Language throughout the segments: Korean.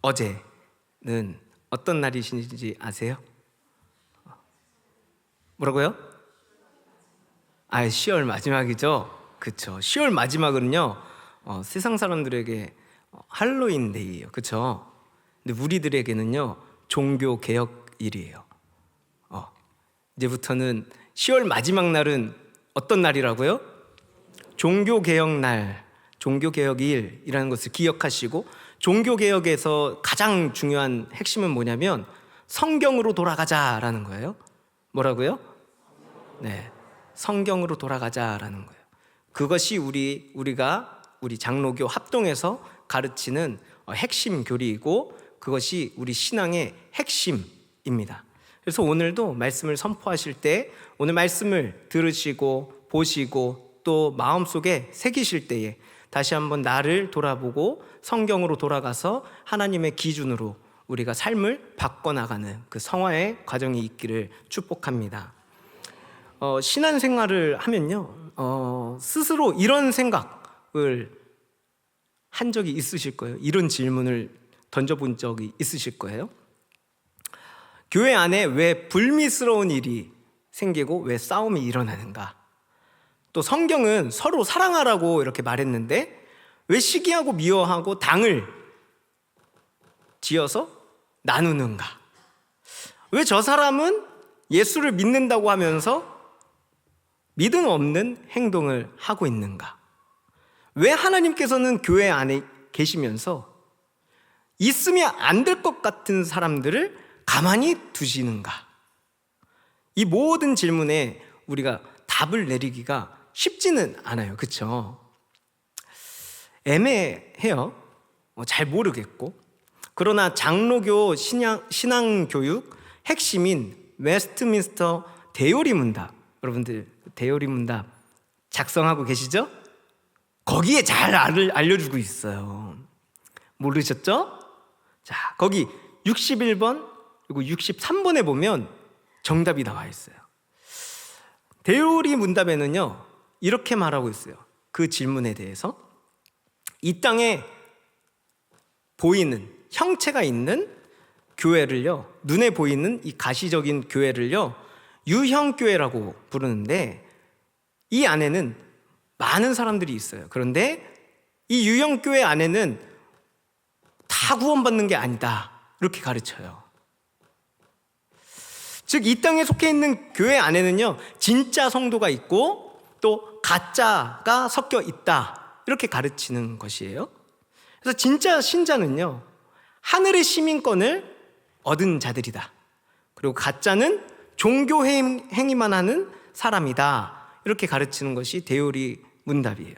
어제는 어떤 날이신지 아세요? 뭐라고요? 10월 마지막이죠. 그쵸. 10월 마지막은요 세상 사람들에게 할로윈데이예요. 그쵸. 근데 우리들에게는요 종교 개혁일이에요. 이제부터는 10월 마지막 날은 어떤 날이라고요? 종교 개혁 날, 종교 개혁일이라는 것을 기억하시고, 종교 개혁에서 가장 중요한 핵심은 뭐냐면 성경으로 돌아가자라는 거예요. 뭐라고요? 네, 성경으로 돌아가자라는 거예요. 그것이 우리가 우리 장로교 합동에서 가르치는 핵심 교리이고, 그것이 우리 신앙의 핵심입니다. 그래서 오늘도 말씀을 선포하실 때, 오늘 말씀을 들으시고 보시고 또 마음속에 새기실 때에 다시 한번 나를 돌아보고 성경으로 돌아가서 하나님의 기준으로 우리가 삶을 바꿔나가는 그 성화의 과정이 있기를 축복합니다. 신앙생활을 하면요 스스로 이런 생각을 한 적이 있으실 거예요. 이런 질문을 던져본 적이 있으실 거예요. 교회 안에 왜 불미스러운 일이 생기고 왜 싸움이 일어나는가? 또 성경은 서로 사랑하라고 이렇게 말했는데 왜 시기하고 미워하고 당을 지어서 나누는가? 왜 저 사람은 예수를 믿는다고 하면서 믿음 없는 행동을 하고 있는가? 왜 하나님께서는 교회 안에 계시면서 있으면 안 될 것 같은 사람들을 가만히 두시는가? 이 모든 질문에 우리가 답을 내리기가 쉽지는 않아요. 그렇죠? 애매해요. 잘 모르겠고. 그러나 장로교 신앙교육 핵심인 웨스트민스터 대요리 문답, 여러분들 대요리 문답 작성하고 계시죠? 거기에 잘 알려주고 있어요. 모르셨죠? 자, 거기 61번 그리고 63번에 보면 정답이 나와 있어요. 대요리 문답에는요 이렇게 말하고 있어요. 그 질문에 대해서 이 땅에 보이는 형체가 있는 교회를요, 눈에 보이는 이 가시적인 교회를요 유형교회라고 부르는데, 이 안에는 많은 사람들이 있어요. 그런데 이 유형교회 안에는 다 구원받는 게 아니다, 이렇게 가르쳐요. 즉 이 땅에 속해 있는 교회 안에는요 진짜 성도가 있고 또 가짜가 섞여 있다, 이렇게 가르치는 것이에요. 그래서 진짜 신자는요 하늘의 시민권을 얻은 자들이다, 그리고 가짜는 종교 행위만 하는 사람이다, 이렇게 가르치는 것이 대요리 문답이에요.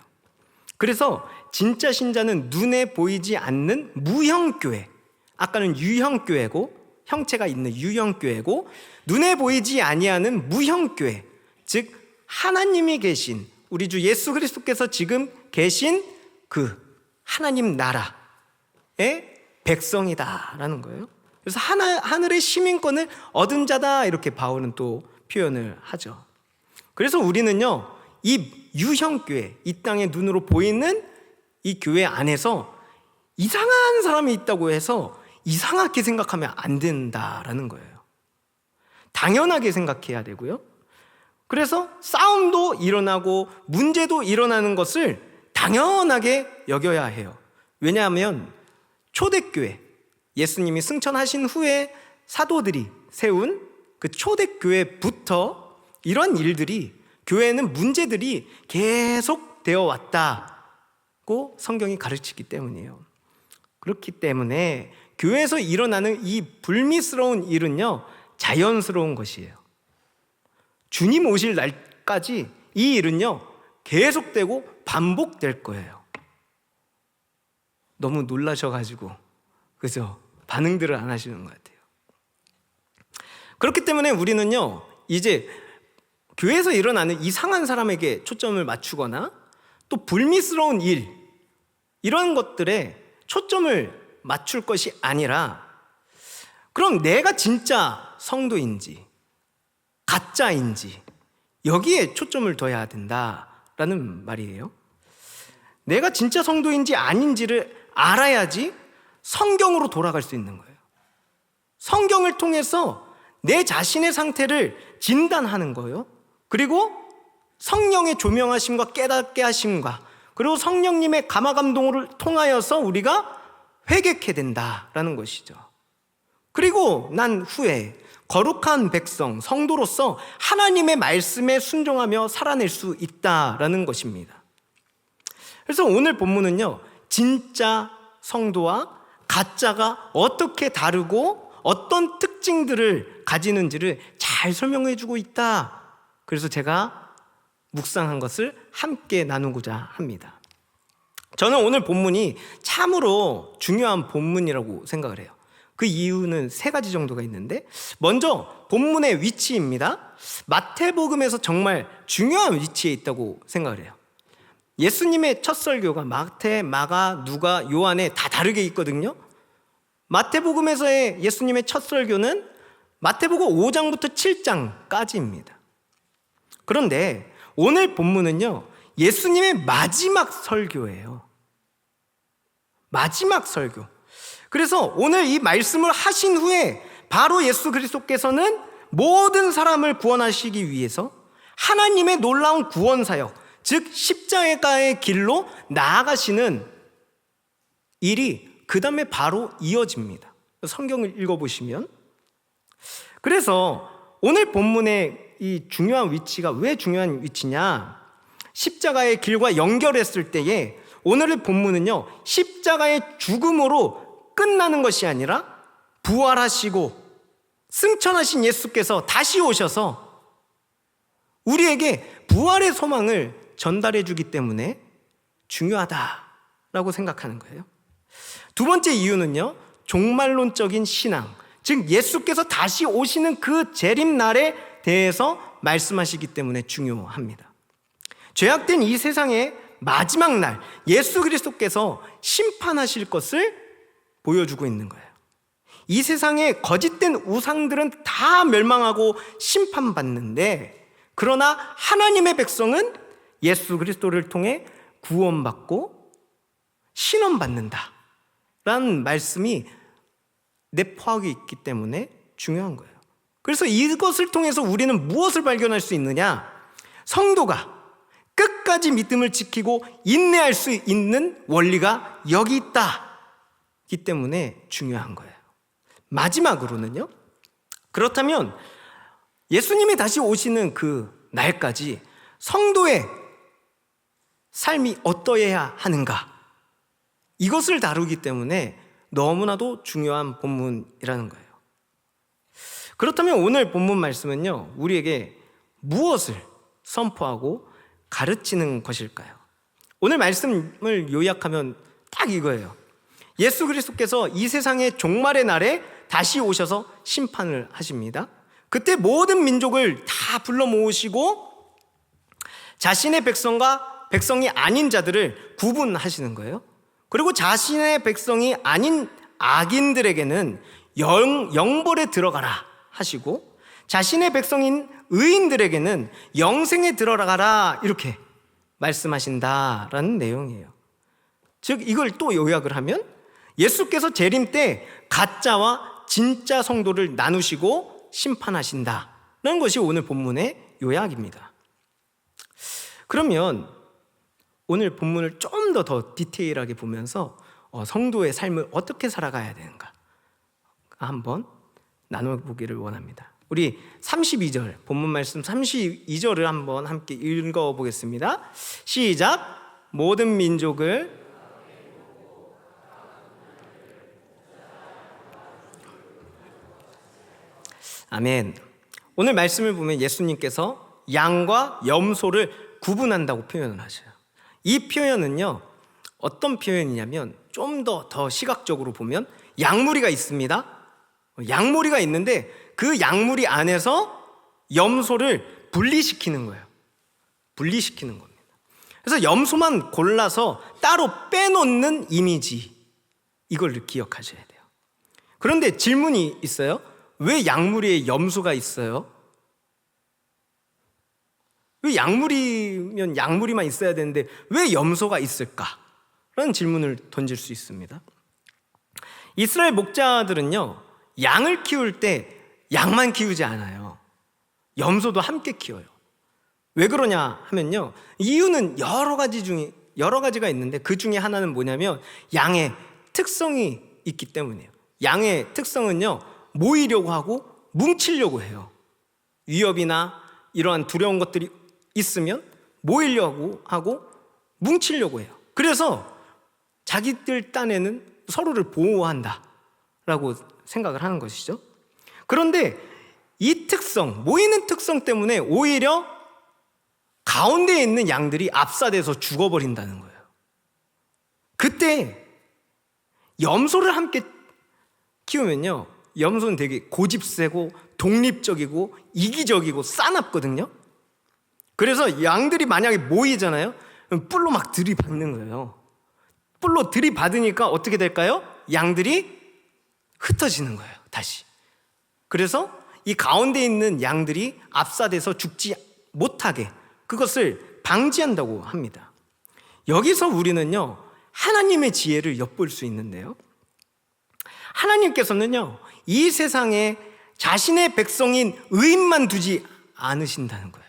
그래서 진짜 신자는 눈에 보이지 않는 무형교회, 아까는 유형교회고 형체가 있는 유형교회고, 눈에 보이지 아니하는 무형교회, 즉 하나님이 계신 우리 주 예수 그리스도께서 지금 계신 그 하나님 나라의 백성이다라는 거예요. 그래서 하늘의 시민권을 얻은 자다, 이렇게 바울은 또 표현을 하죠. 그래서 우리는요 이 유형교회, 이 땅의 눈으로 보이는 이 교회 안에서 이상한 사람이 있다고 해서 이상하게 생각하면 안 된다라는 거예요. 당연하게 생각해야 되고요. 그래서 싸움도 일어나고 문제도 일어나는 것을 당연하게 여겨야 해요. 왜냐하면 초대교회, 예수님이 승천하신 후에 사도들이 세운 그 초대교회부터 이런 일들이, 교회에는 문제들이 계속 되어 왔다고 성경이 가르치기 때문이에요. 그렇기 때문에 교회에서 일어나는 이 불미스러운 일은요 자연스러운 것이에요. 주님 오실 날까지 이 일은요 계속되고 반복될 거예요. 너무 놀라셔가지고 그죠? 반응들을 안 하시는 것 같아요. 그렇기 때문에 우리는요 이제 교회에서 일어나는 이상한 사람에게 초점을 맞추거나 또 불미스러운 일, 이런 것들에 초점을 맞출 것이 아니라, 그럼 내가 진짜 성도인지 가짜인지 여기에 초점을 둬야 된다라는 말이에요. 내가 진짜 성도인지 아닌지를 알아야지 성경으로 돌아갈 수 있는 거예요. 성경을 통해서 내 자신의 상태를 진단하는 거예요. 그리고 성령의 조명하심과 깨닫게 하심과 그리고 성령님의 감화감동을 통하여서 우리가 회개케 된다라는 것이죠. 그리고 난 후에 거룩한 백성, 성도로서 하나님의 말씀에 순종하며 살아낼 수 있다라는 것입니다. 그래서 오늘 본문은요, 진짜 성도와 가짜가 어떻게 다르고 어떤 특징들을 가지는지를 잘 설명해 주고 있다. 그래서 제가 묵상한 것을 함께 나누고자 합니다. 저는 오늘 본문이 참으로 중요한 본문이라고 생각을 해요. 그 이유는 세 가지 정도가 있는데, 먼저 본문의 위치입니다. 마태복음에서 정말 중요한 위치에 있다고 생각을 해요. 예수님의 첫 설교가 마태, 마가, 누가, 요한에 다 다르게 있거든요. 마태복음에서의 예수님의 첫 설교는 마태복음 5장부터 7장까지입니다. 그런데 오늘 본문은요, 예수님의 마지막 설교예요. 마지막 설교. 그래서 오늘 이 말씀을 하신 후에 바로 예수 그리스도께서는 모든 사람을 구원하시기 위해서 하나님의 놀라운 구원 사역, 즉 십자가의 길로 나아가시는 일이 그 다음에 바로 이어집니다. 성경을 읽어보시면. 그래서 오늘 본문의 이 중요한 위치가 왜 중요한 위치냐, 십자가의 길과 연결했을 때에 오늘의 본문은요, 십자가의 죽음으로 끝나는 것이 아니라 부활하시고 승천하신 예수께서 다시 오셔서 우리에게 부활의 소망을 전달해 주기 때문에 중요하다라고 생각하는 거예요. 두 번째 이유는요, 종말론적인 신앙, 즉 예수께서 다시 오시는 그 재림날에 대해서 말씀하시기 때문에 중요합니다. 죄악된 이 세상의 마지막 날, 예수 그리스도께서 심판하실 것을 보여주고 있는 거예요. 이 세상의 거짓된 우상들은 다 멸망하고 심판받는데, 그러나 하나님의 백성은 예수 그리스도를 통해 구원받고 신원받는다 라는 말씀이 내포하고 있기 때문에 중요한 거예요. 그래서 이것을 통해서 우리는 무엇을 발견할 수 있느냐? 성도가 끝까지 믿음을 지키고 인내할 수 있는 원리가 여기 있다기 때문에 중요한 거예요. 마지막으로는요, 그렇다면 예수님이 다시 오시는 그 날까지 성도의 삶이 어떠해야 하는가, 이것을 다루기 때문에 너무나도 중요한 본문이라는 거예요. 그렇다면 오늘 본문 말씀은요, 우리에게 무엇을 선포하고 가르치는 것일까요? 오늘 말씀을 요약하면 딱 이거예요. 예수 그리스도께서 이 세상의 종말의 날에 다시 오셔서 심판을 하십니다. 그때 모든 민족을 다 불러 모으시고 자신의 백성과 백성이 아닌 자들을 구분하시는 거예요. 그리고 자신의 백성이 아닌 악인들에게는 영벌에 들어가라 하시고, 자신의 백성인 의인들에게는 영생에 들어가라 이렇게 말씀하신다라는 내용이에요. 즉 이걸 또 요약을 하면 예수께서 재림 때 가짜와 진짜 성도를 나누시고 심판하신다는 것이 오늘 본문의 요약입니다. 그러면 오늘 본문을 좀 더 디테일하게 보면서 성도의 삶을 어떻게 살아가야 되는가 한번 나눠보기를 원합니다. 우리 32절, 본문 말씀 32절을 한번 함께 읽어보겠습니다. 시작. 모든 민족을 아멘. 오늘 말씀을 보면 예수님께서 양과 염소를 구분한다고 표현을 하셔요. 이 표현은요, 어떤 표현이냐면 좀 더 시각적으로 보면 양무리가 있습니다. 양무리가 있는데 그 양무리 안에서 염소를 분리시키는 거예요. 분리시키는 겁니다. 그래서 염소만 골라서 따로 빼놓는 이미지, 이걸 기억하셔야 돼요. 그런데 질문이 있어요. 왜 양무리에 염소가 있어요? 왜 양무리면 양무리만 있어야 되는데 왜 염소가 있을까? 라는 질문을 던질 수 있습니다. 이스라엘 목자들은요, 양을 키울 때 양만 키우지 않아요. 염소도 함께 키워요. 왜 그러냐 하면요, 이유는 여러 가지가 있는데 그 중에 하나는 뭐냐면 양의 특성이 있기 때문이에요. 양의 특성은요, 모이려고 하고 뭉치려고 해요. 위협이나 이러한 두려운 것들이 있으면 모이려고 하고 뭉치려고 해요. 그래서 자기들 딴에는 서로를 보호한다라고 생각을 하는 것이죠. 그런데 이 특성, 모이는 특성 때문에 오히려 가운데에 있는 양들이 압사돼서 죽어버린다는 거예요. 그때 염소를 함께 키우면요, 염소는 되게 고집세고 독립적이고 이기적이고 싸납거든요. 그래서 양들이 만약에 모이잖아요, 그럼 뿔로 막 들이받는 거예요. 뿔로 들이받으니까 어떻게 될까요? 양들이 흩어지는 거예요, 다시. 그래서 이 가운데 있는 양들이 압사돼서 죽지 못하게 그것을 방지한다고 합니다. 여기서 우리는요, 하나님의 지혜를 엿볼 수 있는데요, 하나님께서는요, 이 세상에 자신의 백성인 의인만 두지 않으신다는 거예요.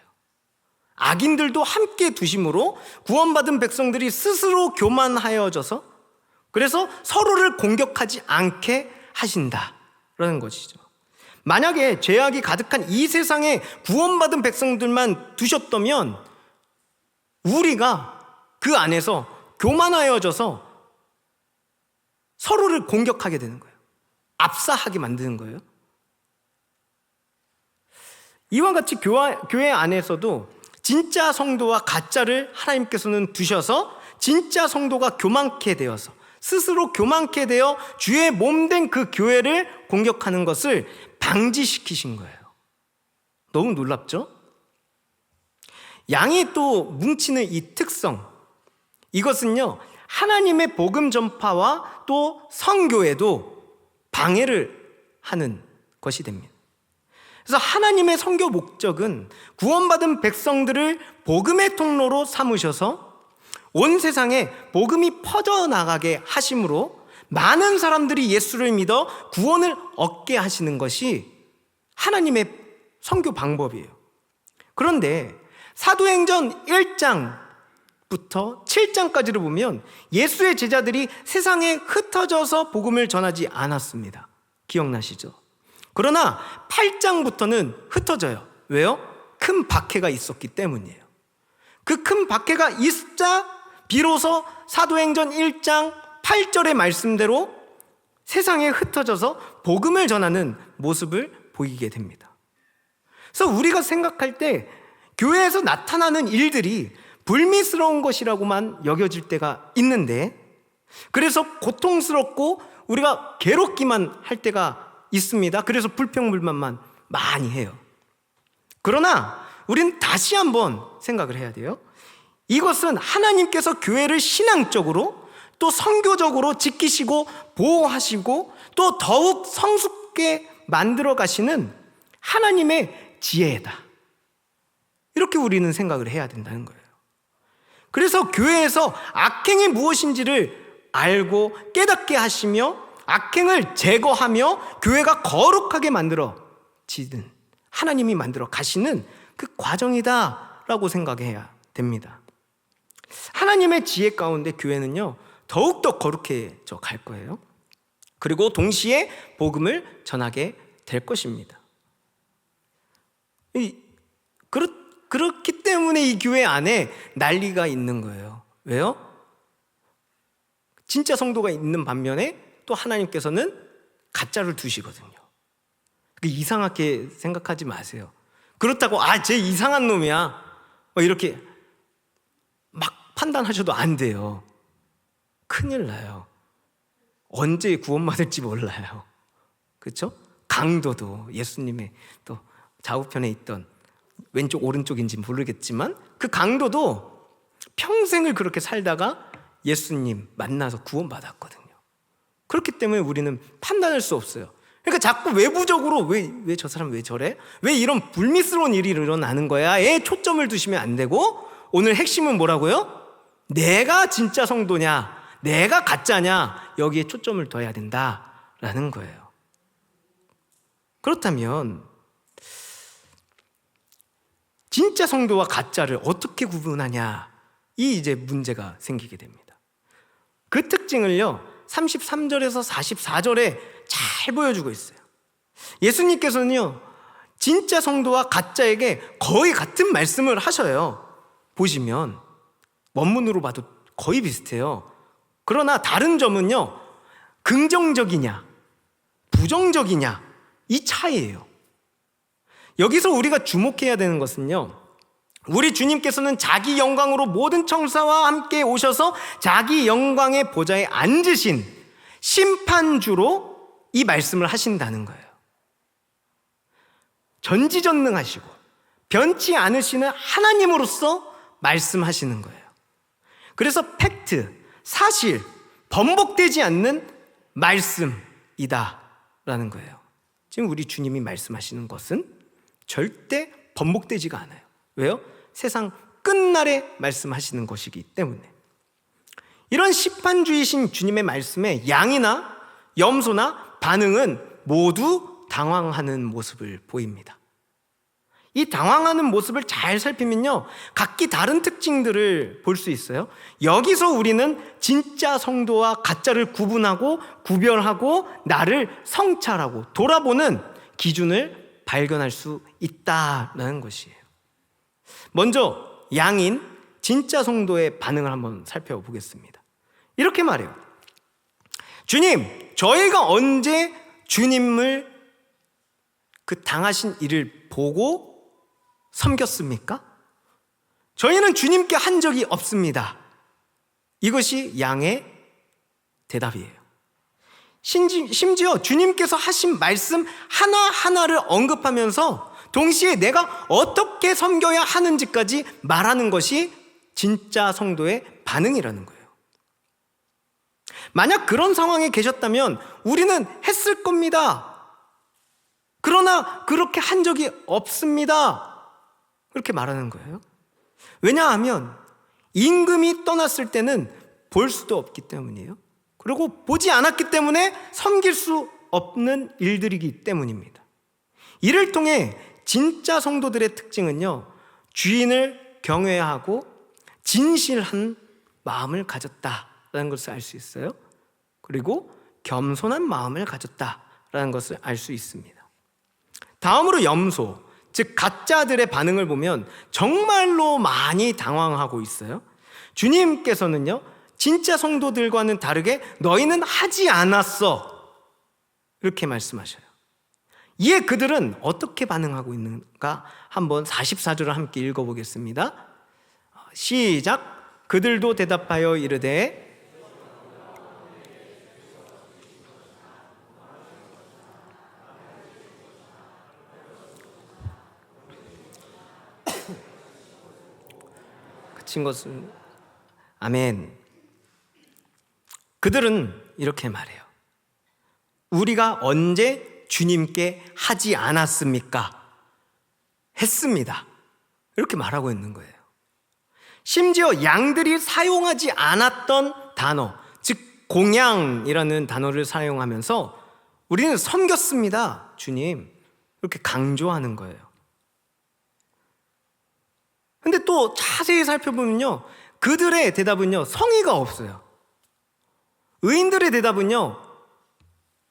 악인들도 함께 두심으로 구원받은 백성들이 스스로 교만하여져서 그래서 서로를 공격하지 않게 하신다라는 것이죠. 만약에 죄악이 가득한 이 세상에 구원받은 백성들만 두셨다면 우리가 그 안에서 교만하여져서 서로를 공격하게 되는 거예요. 압사하게 만드는 거예요. 이와 같이 교회 안에서도 진짜 성도와 가짜를 하나님께서는 두셔서 진짜 성도가 교만케 되어서 스스로 교만케 되어 주의 몸된 그 교회를 공격하는 것을 방지시키신 거예요. 너무 놀랍죠? 양이 또 뭉치는 이 특성, 이것은요, 하나님의 복음 전파와 또 선교에도 방해를 하는 것이 됩니다. 그래서 하나님의 선교 목적은 구원받은 백성들을 복음의 통로로 삼으셔서 온 세상에 복음이 퍼져나가게 하심으로 많은 사람들이 예수를 믿어 구원을 얻게 하시는 것이 하나님의 선교 방법이에요. 그런데 사도행전 1장부터 7장까지를 보면 예수의 제자들이 세상에 흩어져서 복음을 전하지 않았습니다. 기억나시죠? 그러나 8장부터는 흩어져요. 왜요? 큰 박해가 있었기 때문이에요. 그 큰 박해가 있자 비로소 사도행전 1장 8절의 말씀대로 세상에 흩어져서 복음을 전하는 모습을 보이게 됩니다. 그래서 우리가 생각할 때 교회에서 나타나는 일들이 불미스러운 것이라고만 여겨질 때가 있는데, 그래서 고통스럽고 우리가 괴롭기만 할 때가 있습니다. 그래서 불평불만만 많이 해요. 그러나 우리는 다시 한번 생각을 해야 돼요. 이것은 하나님께서 교회를 신앙적으로 또 선교적으로 지키시고 보호하시고 또 더욱 성숙게 만들어 가시는 하나님의 지혜다, 이렇게 우리는 생각을 해야 된다는 거예요. 그래서 교회에서 악행이 무엇인지를 알고 깨닫게 하시며 악행을 제거하며 교회가 거룩하게 만들어지는, 하나님이 만들어 가시는 그 과정이다라고 생각해야 됩니다. 하나님의 지혜 가운데 교회는요, 더욱더 거룩해져 갈 거예요. 그리고 동시에 복음을 전하게 될 것입니다. 그렇기 때문에 이 교회 안에 난리가 있는 거예요. 왜요? 진짜 성도가 있는 반면에 또 하나님께서는 가짜를 두시거든요. 이상하게 생각하지 마세요. 그렇다고 쟤 이상한 놈이야 이렇게 막 판단하셔도 안 돼요. 큰일 나요. 언제 구원받을지 몰라요. 그렇죠? 강도도 예수님의 또 좌우편에 있던, 왼쪽 오른쪽인지 모르겠지만 그 강도도 평생을 그렇게 살다가 예수님 만나서 구원받았거든요. 그렇기 때문에 우리는 판단할 수 없어요. 그러니까 자꾸 외부적으로 왜 저 사람 왜 저래? 왜 이런 불미스러운 일이 일어나는 거야?에 초점을 두시면 안 되고, 오늘 핵심은 뭐라고요? 내가 진짜 성도냐, 내가 가짜냐, 여기에 초점을 둬야 된다 라는 거예요. 그렇다면 진짜 성도와 가짜를 어떻게 구분하냐, 이 이제 문제가 생기게 됩니다. 그 특징을요 33절에서 44절에 잘 보여주고 있어요. 예수님께서는요 진짜 성도와 가짜에게 거의 같은 말씀을 하셔요. 보시면 원문으로 봐도 거의 비슷해요. 그러나 다른 점은요 긍정적이냐 부정적이냐 이 차이예요. 여기서 우리가 주목해야 되는 것은요, 우리 주님께서는 자기 영광으로 모든 천사와 함께 오셔서 자기 영광의 보좌에 앉으신 심판주로 이 말씀을 하신다는 거예요. 전지전능하시고 변치 않으시는 하나님으로서 말씀하시는 거예요. 그래서 팩트, 사실, 번복되지 않는 말씀이다라는 거예요. 지금 우리 주님이 말씀하시는 것은 절대 번복되지가 않아요. 왜요? 세상 끝날에 말씀하시는 것이기 때문에. 이런 심판주이신 주님의 말씀에 양이나 염소나 반응은 모두 당황하는 모습을 보입니다. 이 당황하는 모습을 잘 살피면요 각기 다른 특징들을 볼 수 있어요. 여기서 우리는 진짜 성도와 가짜를 구분하고 구별하고 나를 성찰하고 돌아보는 기준을 발견할 수 있다는 것이에요. 먼저 양인 진짜 성도의 반응을 한번 살펴보겠습니다. 이렇게 말해요. 주님, 저희가 언제 주님을 그 당하신 일을 보고 섬겼습니까? 저희는 주님께 한 적이 없습니다. 이것이 양의 대답이에요. 심지어 주님께서 하신 말씀 하나하나를 언급하면서 동시에 내가 어떻게 섬겨야 하는지까지 말하는 것이 진짜 성도의 반응이라는 거예요. 만약 그런 상황에 계셨다면 우리는 했을 겁니다. 그러나 그렇게 한 적이 없습니다. 그렇게 말하는 거예요. 왜냐하면 임금이 떠났을 때는 볼 수도 없기 때문이에요. 그리고 보지 않았기 때문에 섬길 수 없는 일들이기 때문입니다. 이를 통해 진짜 성도들의 특징은요, 주인을 경외하고 진실한 마음을 가졌다라는 것을 알 수 있어요. 그리고 겸손한 마음을 가졌다라는 것을 알 수 있습니다. 다음으로 염소, 즉 가짜들의 반응을 보면 정말로 많이 당황하고 있어요. 주님께서는요 진짜 성도들과는 다르게 너희는 하지 않았어 이렇게 말씀하셔요. 이에 그들은 어떻게 반응하고 있는가 한번 44절을 함께 읽어보겠습니다. 시작. 그들도 대답하여 이르되 그친 것은 아멘. 그들은 이렇게 말해요. 우리가 언제 주님께 하지 않았습니까? 했습니다. 이렇게 말하고 있는 거예요. 심지어 양들이 사용하지 않았던 단어, 즉 공양이라는 단어를 사용하면서 우리는 섬겼습니다, 주님. 이렇게 강조하는 거예요. 근데 또 자세히 살펴보면요, 그들의 대답은요 성의가 없어요. 의인들의 대답은요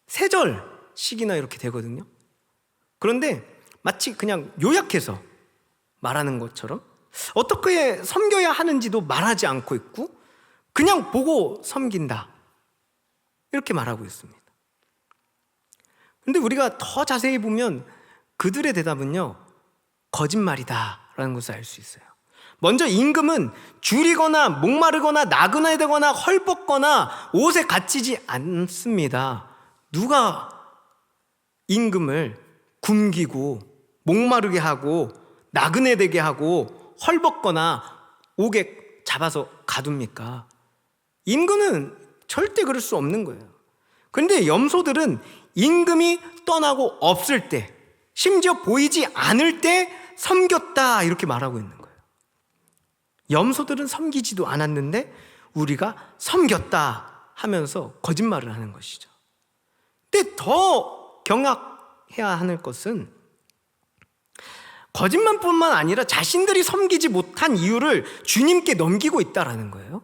3절씩이나 이렇게 되거든요. 그런데 마치 그냥 요약해서 말하는 것처럼 어떻게 섬겨야 하는지도 말하지 않고 있고 그냥 보고 섬긴다 이렇게 말하고 있습니다. 그런데 우리가 더 자세히 보면 그들의 대답은요 거짓말이다 라는 것을 알 수 있어요. 먼저 임금은 줄이거나 목마르거나 나그네 되거나 헐벗거나 옷에 갇히지 않습니다. 누가 임금을 굶기고 목마르게 하고 나그네 되게 하고 헐벗거나 옥에 잡아서 가둡니까? 임금은 절대 그럴 수 없는 거예요. 그런데 염소들은 임금이 떠나고 없을 때, 심지어 보이지 않을 때 섬겼다 이렇게 말하고 있는 거예요. 염소들은 섬기지도 않았는데 우리가 섬겼다 하면서 거짓말을 하는 것이죠. 근데 더 경악해야 하는 것은 거짓말뿐만 아니라 자신들이 섬기지 못한 이유를 주님께 넘기고 있다라는 거예요.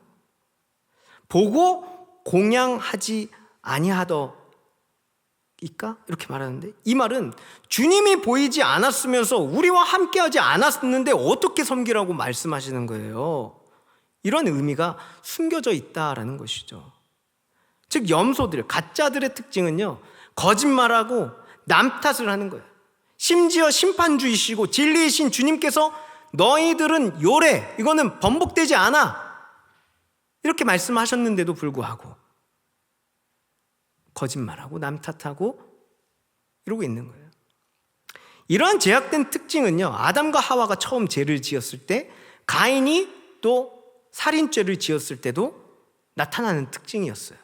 보고 공양하지 아니하더이까? 이렇게 말하는데, 이 말은 주님이 보이지 않았으면서 우리와 함께하지 않았는데 어떻게 섬기라고 말씀하시는 거예요. 이런 의미가 숨겨져 있다라는 것이죠. 즉 염소들, 가짜들의 특징은요, 거짓말하고 남 탓을 하는 거예요. 심지어 심판주이시고 진리이신 주님께서 너희들은 요래, 이거는 번복되지 않아, 이렇게 말씀하셨는데도 불구하고 거짓말하고 남 탓하고 이러고 있는 거예요. 이러한 제약된 특징은요, 아담과 하와가 처음 죄를 지었을 때, 가인이 또 살인죄를 지었을 때도 나타나는 특징이었어요.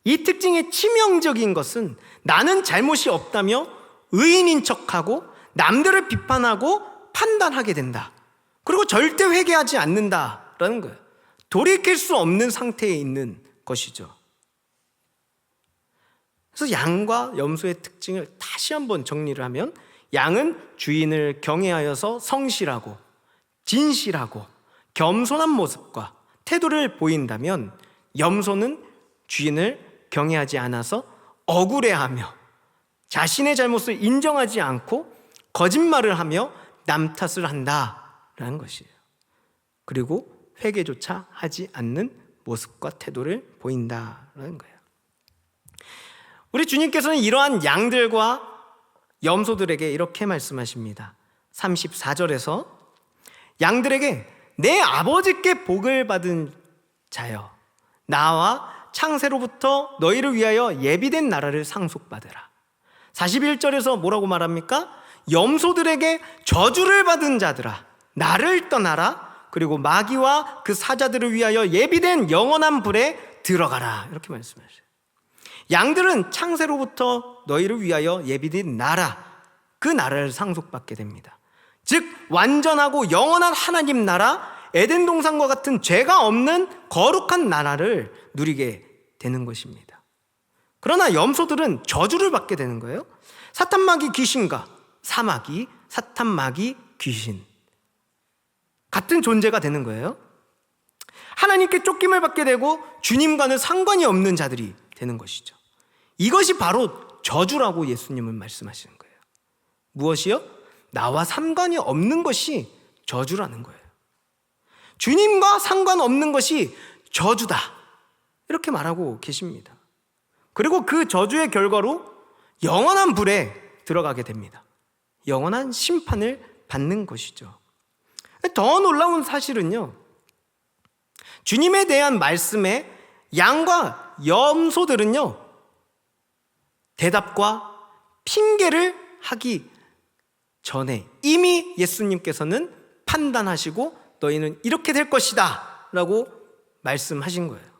이 특징의 치명적인 것은 나는 잘못이 없다며 의인인 척하고 남들을 비판하고 판단하게 된다. 그리고 절대 회개하지 않는다라는 거예요. 돌이킬 수 없는 상태에 있는 것이죠. 그래서 양과 염소의 특징을 다시 한번 정리를 하면, 양은 주인을 경외하여서 성실하고 진실하고 겸손한 모습과 태도를 보인다면, 염소는 주인을 경외하지 않아서 억울해하며 자신의 잘못을 인정하지 않고 거짓말을 하며 남 탓을 한다라는 것이에요. 그리고 회개조차 하지 않는 모습과 태도를 보인다라는 거예요. 우리 주님께서는 이러한 양들과 염소들에게 이렇게 말씀하십니다. 34절에서 양들에게 내 아버지께 복을 받은 자여, 나와 창세로부터 너희를 위하여 예비된 나라를 상속받으라. 41절에서 뭐라고 말합니까? 염소들에게 저주를 받은 자들아, 나를 떠나라. 그리고 마귀와 그 사자들을 위하여 예비된 영원한 불에 들어가라. 이렇게 말씀하셔요. 양들은 창세로부터 너희를 위하여 예비된 나라, 그 나라를 상속받게 됩니다. 즉 완전하고 영원한 하나님 나라, 에덴 동산과 같은 죄가 없는 거룩한 나라를 누리게 되는 것입니다. 그러나 염소들은 저주를 받게 되는 거예요. 사탄 마귀 귀신과 사마귀, 사탄 마귀 귀신, 같은 존재가 되는 거예요. 하나님께 쫓김을 받게 되고 주님과는 상관이 없는 자들이 되는 것이죠. 이것이 바로 저주라고 예수님은 말씀하시는 거예요. 무엇이요? 나와 상관이 없는 것이 저주라는 거예요. 주님과 상관없는 것이 저주다, 이렇게 말하고 계십니다. 그리고 그 저주의 결과로 영원한 불에 들어가게 됩니다. 영원한 심판을 받는 것이죠. 더 놀라운 사실은요, 주님에 대한 말씀에 양과 염소들은요, 대답과 핑계를 하기 전에 이미 예수님께서는 판단하시고 너희는 이렇게 될 것이다 라고 말씀하신 거예요.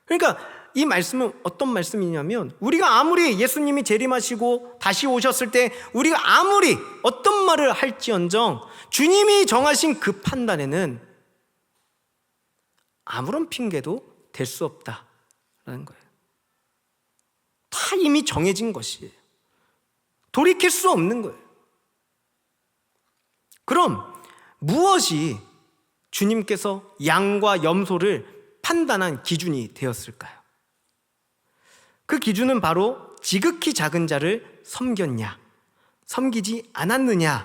그러니까 이 말씀은 어떤 말씀이냐면, 우리가 아무리 예수님이 재림하시고 다시 오셨을 때 우리가 아무리 어떤 말을 할지언정 주님이 정하신 그 판단에는 아무런 핑계도 될 수 없다라는 거예요. 다 이미 정해진 것이에요. 돌이킬 수 없는 거예요. 그럼 무엇이 주님께서 양과 염소를 판단한 기준이 되었을까요? 그 기준은 바로 지극히 작은 자를 섬겼냐, 섬기지 않았느냐에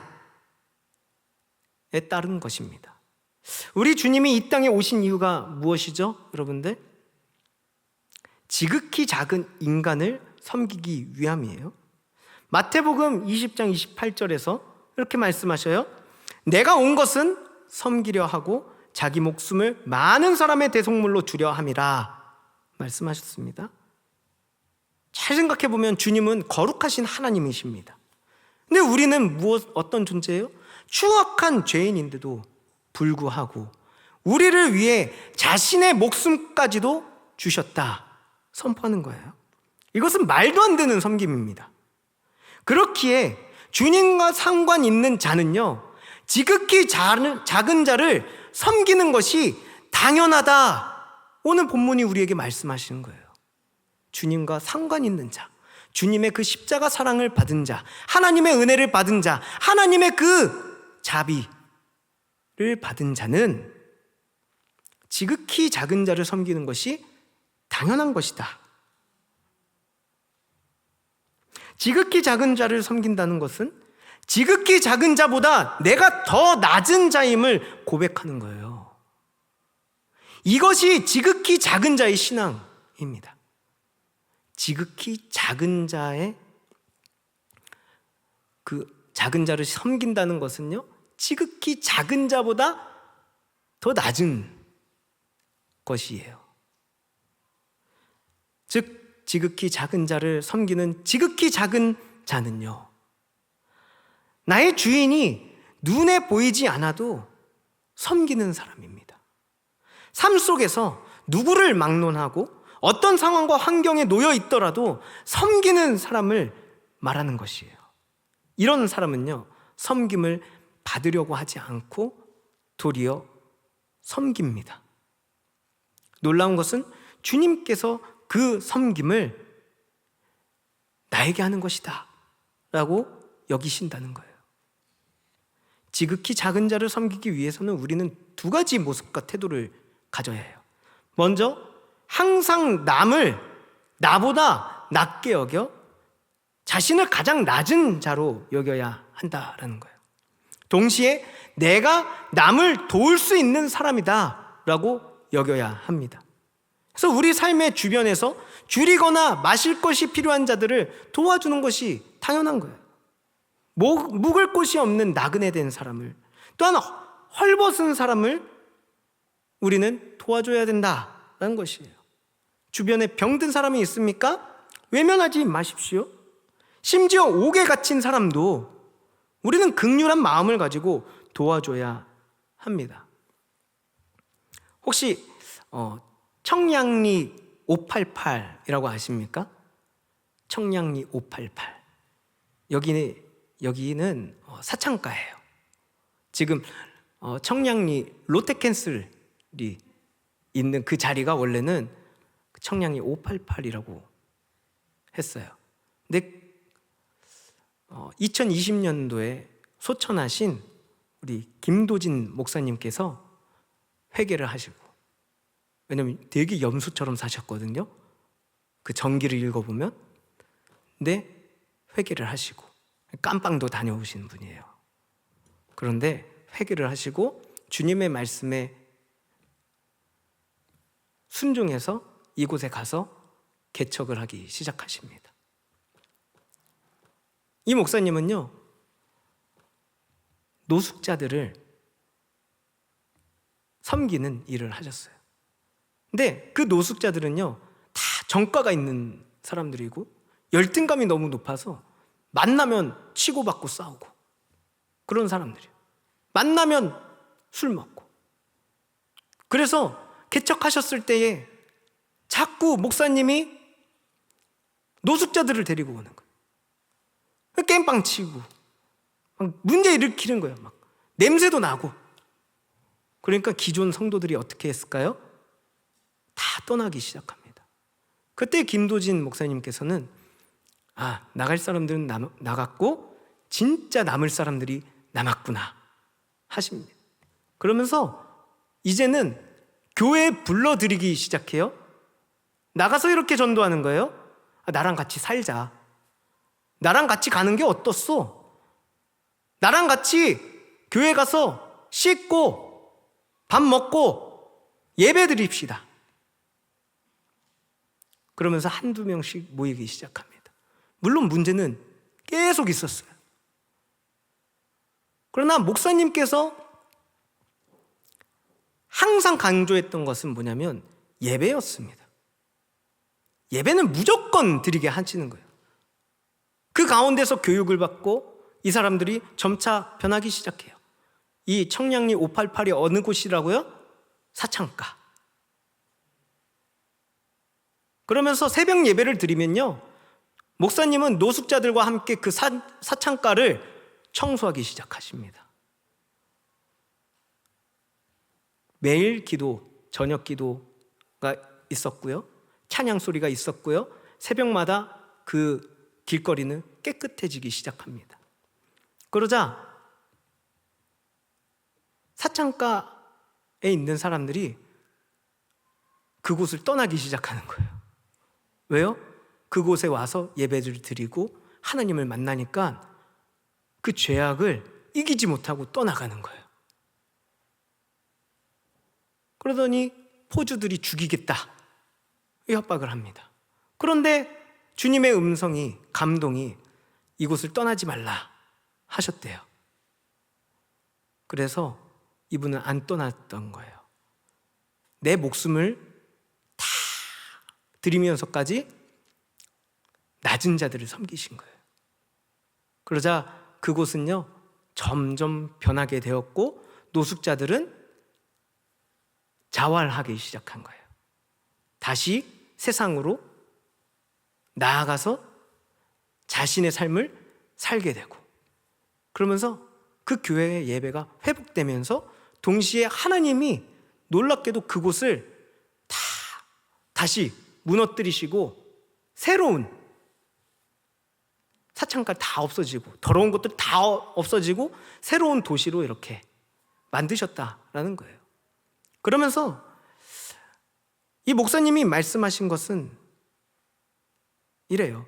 따른 것입니다. 우리 주님이 이 땅에 오신 이유가 무엇이죠, 여러분들? 지극히 작은 인간을 섬기기 위함이에요. 마태복음 20장 28절에서 이렇게 말씀하셔요. 내가 온 것은 섬기려 하고 자기 목숨을 많은 사람의 대속물로 주려 함이라 말씀하셨습니다. 잘 생각해 보면 주님은 거룩하신 하나님이십니다. 근데 우리는 어떤 존재예요? 추악한 죄인인데도 불구하고 우리를 위해 자신의 목숨까지도 주셨다 선포하는 거예요. 이것은 말도 안 되는 섬김입니다. 그렇기에 주님과 상관 있는 자는요, 지극히 작은 자를 섬기는 것이 당연하다, 오늘 본문이 우리에게 말씀하시는 거예요. 주님과 상관 있는 자, 주님의 그 십자가 사랑을 받은 자, 하나님의 은혜를 받은 자, 하나님의 그 자비를 받은 자는 지극히 작은 자를 섬기는 것이 당연한 것이다. 지극히 작은 자를 섬긴다는 것은 지극히 작은 자보다 내가 더 낮은 자임을 고백하는 거예요. 이것이 지극히 작은 자의 신앙입니다. 지극히 작은 자의 그 작은 자를 섬긴다는 것은요, 지극히 작은 자보다 더 낮은 것이에요. 즉 지극히 작은 자를 섬기는 지극히 작은 자는요, 나의 주인이 눈에 보이지 않아도 섬기는 사람입니다. 삶 속에서 누구를 막론하고 어떤 상황과 환경에 놓여 있더라도 섬기는 사람을 말하는 것이에요. 이런 사람은요, 섬김을 받으려고 하지 않고 도리어 섬깁니다. 놀라운 것은 주님께서 그 섬김을 나에게 하는 것이다 라고 여기신다는 거예요. 지극히 작은 자를 섬기기 위해서는 우리는 두 가지 모습과 태도를 가져야 해요. 먼저 항상 남을 나보다 낮게 여겨 자신을 가장 낮은 자로 여겨야 한다라는 거예요. 동시에 내가 남을 도울 수 있는 사람이다 라고 여겨야 합니다. 그래서 우리 삶의 주변에서 줄이거나 마실 것이 필요한 자들을 도와주는 것이 당연한 거예요. 묵을 곳이 없는 나그네 된 사람을, 또한 헐벗은 사람을 우리는 도와줘야 된다는 것이에요. 주변에 병든 사람이 있습니까? 외면하지 마십시오. 심지어 옥에 갇힌 사람도 우리는 긍휼한 마음을 가지고 도와줘야 합니다. 혹시 청량리 588이라고 아십니까? 청량리 588. 여기는 사창가예요. 지금 청량리 롯데캔슬이 있는 그 자리가 원래는 청량리 588이라고 했어요. 근데 2020년도에 소천하신 우리 김도진 목사님께서 회개를 하시고, 왜냐면 되게 염소처럼 사셨거든요. 그 전기를 읽어보면. 근데 회개를 하시고 깜빵도 다녀오신 분이에요. 그런데 회개를 하시고 주님의 말씀에 순종해서 이곳에 가서 개척을 하기 시작하십니다. 이 목사님은요, 노숙자들을 섬기는 일을 하셨어요. 근데 그 노숙자들은요, 다 정가가 있는 사람들이고 열등감이 너무 높아서 만나면 치고받고 싸우고 그런 사람들이에요. 만나면 술 먹고. 그래서 개척하셨을 때에 자꾸 목사님이 노숙자들을 데리고 오는 거예요. 깽빵 치고 막 문제 일으키는 거예요. 막 냄새도 나고. 그러니까 기존 성도들이 어떻게 했을까요? 다 떠나기 시작합니다. 그때 김도진 목사님께서는 나갈 사람들은 나갔고 진짜 남을 사람들이 남았구나 하십니다. 그러면서 이제는 교회에 불러들이기 시작해요. 나가서 이렇게 전도하는 거예요. 나랑 같이 살자. 나랑 같이 가는 게 어떻소? 나랑 같이 교회 가서 씻고 밥 먹고 예배 드립시다. 그러면서 한두 명씩 모이기 시작합니다. 물론 문제는 계속 있었어요. 그러나 목사님께서 항상 강조했던 것은 뭐냐면 예배였습니다. 예배는 무조건 드리게 하시는 거예요. 그 가운데서 교육을 받고 이 사람들이 점차 변하기 시작해요. 이 청량리 588이 어느 곳이라고요? 사창가. 그러면서 새벽 예배를 드리면요, 목사님은 노숙자들과 함께 그 사창가를 청소하기 시작하십니다. 매일 기도, 저녁 기도가 있었고요, 찬양 소리가 있었고요, 새벽마다 그 길거리는 깨끗해지기 시작합니다. 그러자 사창가에 있는 사람들이 그곳을 떠나기 시작하는 거예요. 왜요? 그곳에 와서 예배를 드리고 하나님을 만나니까 그 죄악을 이기지 못하고 떠나가는 거예요. 그러더니 포주들이 죽이겠다 협박을 합니다. 그런데 주님의 음성이, 감동이 이곳을 떠나지 말라 하셨대요. 그래서 이분은 안 떠났던 거예요. 내 목숨을 다 드리면서까지 낮은 자들을 섬기신 거예요. 그러자 그곳은요 점점 변하게 되었고 노숙자들은 자활하기 시작한 거예요. 다시 세상으로 나아가서 자신의 삶을 살게 되고, 그러면서 그 교회의 예배가 회복되면서 동시에 하나님이 놀랍게도 그곳을 다시 무너뜨리시고 새로운 사창가 다 없어지고 더러운 것들 다 없어지고 새로운 도시로 이렇게 만드셨다라는 거예요. 그러면서 이 목사님이 말씀하신 것은 이래요.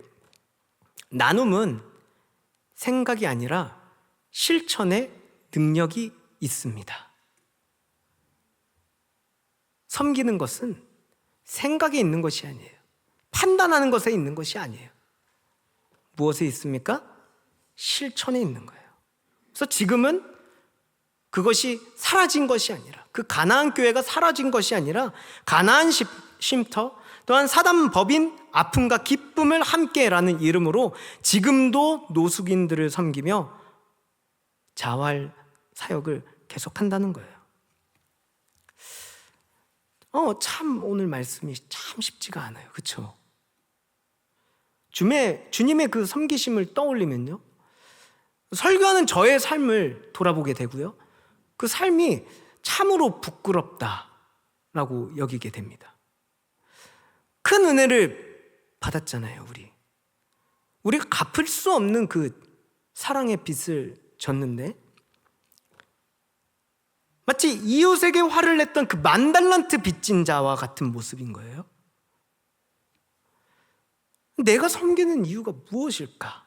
나눔은 생각이 아니라 실천의 능력이 있습니다. 섬기는 것은 생각에 있는 것이 아니에요. 판단하는 것에 있는 것이 아니에요. 무엇에 있습니까? 실천에 있는 거예요. 그래서 지금은 그것이 사라진 것이 아니라, 그 가나안 교회가 사라진 것이 아니라 가나안 쉼터, 또한 사단 법인 아픔과 기쁨을 함께라는 이름으로 지금도 노숙인들을 섬기며 자활 사역을 계속한다는 거예요. 참 오늘 말씀이 참 쉽지가 않아요. 그렇죠? 주님의 그 섬기심을 떠올리면요, 설교하는 저의 삶을 돌아보게 되고요, 그 삶이 참으로 부끄럽다라고 여기게 됩니다. 큰 은혜를 받았잖아요. 우리가 갚을 수 없는 그 사랑의 빚을 졌는데, 마치 이웃에게 화를 냈던 그 10,000달란트 빚진 자와 같은 모습인 거예요. 내가 섬기는 이유가 무엇일까?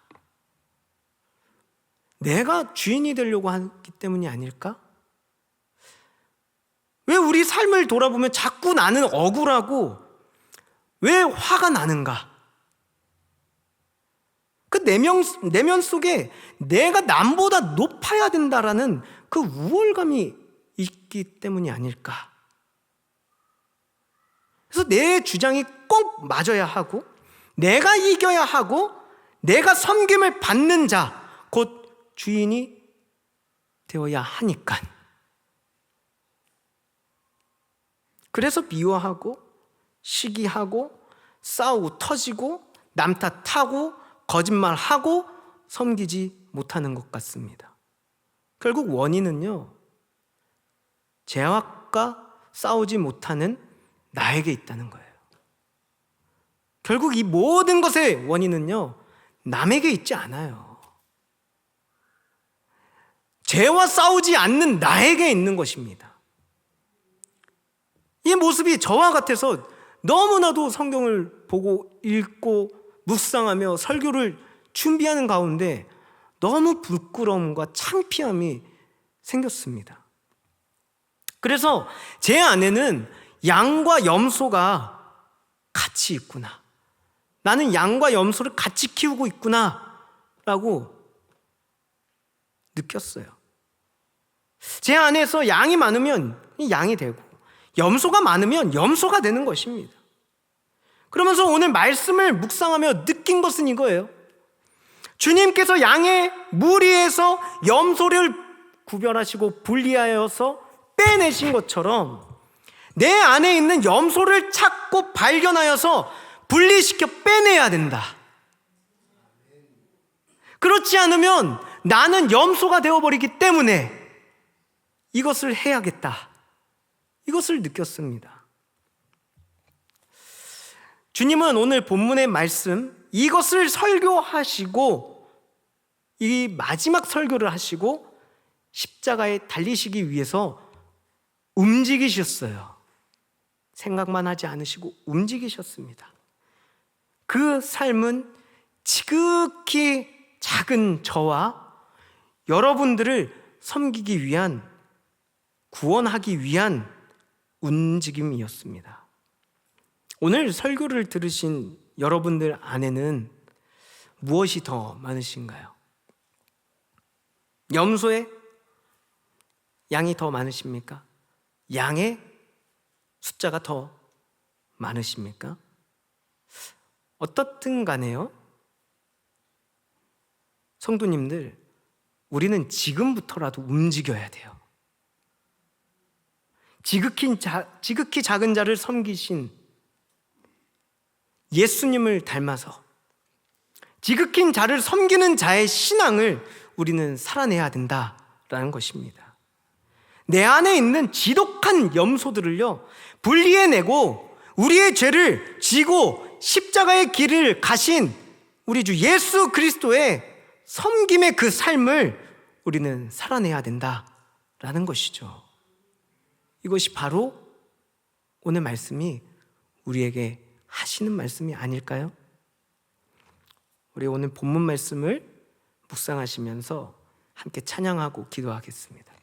내가 주인이 되려고 하기 때문이 아닐까? 왜 우리 삶을 돌아보면 자꾸 나는 억울하고 왜 화가 나는가? 그 내면 속에 내가 남보다 높아야 된다라는 그 우월감이 있기 때문이 아닐까? 그래서 내 주장이 꼭 맞아야 하고, 내가 이겨야 하고, 내가 섬김을 받는 자, 곧 주인이 되어야 하니까. 그래서 미워하고 시기하고 싸우고 터지고 남 탓하고 거짓말하고 섬기지 못하는 것 같습니다. 결국 원인은요, 죄악과 싸우지 못하는 나에게 있다는 거예요. 결국 이 모든 것의 원인은요, 남에게 있지 않아요. 죄와 싸우지 않는 나에게 있는 것입니다. 이 모습이 저와 같아서 너무나도 성경을 보고 읽고 묵상하며 설교를 준비하는 가운데 너무 부끄러움과 창피함이 생겼습니다. 그래서 제 안에는 양과 염소가 같이 있구나, 나는 양과 염소를 같이 키우고 있구나 라고 느꼈어요. 제 안에서 양이 많으면 양이 되고 염소가 많으면 염소가 되는 것입니다. 그러면서 오늘 말씀을 묵상하며 느낀 것은 이거예요. 주님께서 양의 무리에서 염소를 구별하시고 분리하여서 빼내신 것처럼 내 안에 있는 염소를 찾고 발견하여서 분리시켜 빼내야 된다. 그렇지 않으면 나는 염소가 되어버리기 때문에 이것을 해야겠다, 이것을 느꼈습니다. 주님은 오늘 본문의 말씀 이것을 설교하시고 이 마지막 설교를 하시고 십자가에 달리시기 위해서 움직이셨어요. 생각만 하지 않으시고 움직이셨습니다. 그 삶은 지극히 작은 저와 여러분들을 섬기기 위한, 구원하기 위한 움직임이었습니다. 오늘 설교를 들으신 여러분들 안에는 무엇이 더 많으신가요? 염소의 양이 더 많으십니까? 양의 숫자가 더 많으십니까? 어떻든 간에요, 성도님들, 우리는 지금부터라도 움직여야 돼요. 지극히 작은 자를 섬기신 예수님을 닮아서 지극히 자를 섬기는 자의 신앙을 우리는 살아내야 된다라는 것입니다. 내 안에 있는 지독한 염소들을요, 분리해내고 우리의 죄를 지고 십자가의 길을 가신 우리 주 예수 그리스도의 섬김의 그 삶을 우리는 살아내야 된다라는 것이죠. 이것이 바로 오늘 말씀이 우리에게 하시는 말씀이 아닐까요? 우리 오늘 본문 말씀을 묵상하시면서 함께 찬양하고 기도하겠습니다.